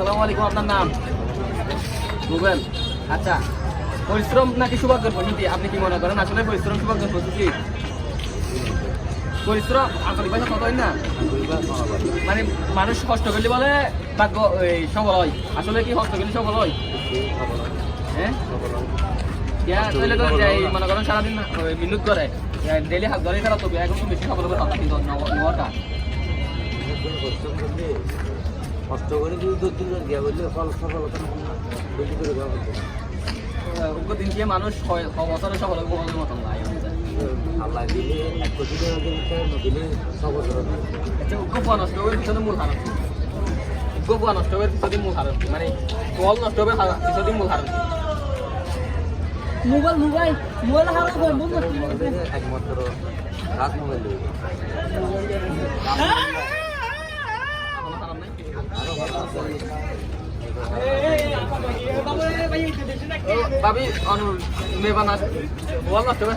আসসালামু আলাইকুম। আপনার নাম? রুবেল। আচ্ছা, পরিশ্রম নাকি সৌভাগ্যের পদ্ধতি আপনি কি মনে করেন? আসলে পরিশ্রম সৌভাগ্যের পদ্ধতি? পরিশ্রম আসলে পয়সা কত হয় না, মানে মানুষ কষ্ট করলে বলে ভাগ্য সবল হয়। আসলে কি কষ্ট করলে সবল হয়? হ্যাঁ, তাহলে তো মনে করেন সারাদিন বিনোদ করে ডেলি হাত ধরে তারা তবে এখন তো বেশি সফল হবে কথা কিন্তু নেওয়াটা কষ্ট করে যদি 2-3 বার গিয়া বললে সফলতা বেশি করে দেওয়া হতো। দিন দিয়ে মানুষ 6 বছরে সফল হবে বলার মতন না। আল্লাহ দিলে 1 কোটি টাকা দিলে 6 বছর হবে। আচ্ছা, গোপন নষ্ট হবে পিছনে মূল হারণ, গোপন নষ্ট হবে পিছনে মূল হারণ, মানে বল নষ্ট হবে পিছনে মূল হারণ। মোবাইল হারাবো একমাত্র রাত মোবাইল ভাবি অনু মেবানা বল নষ্ট হবে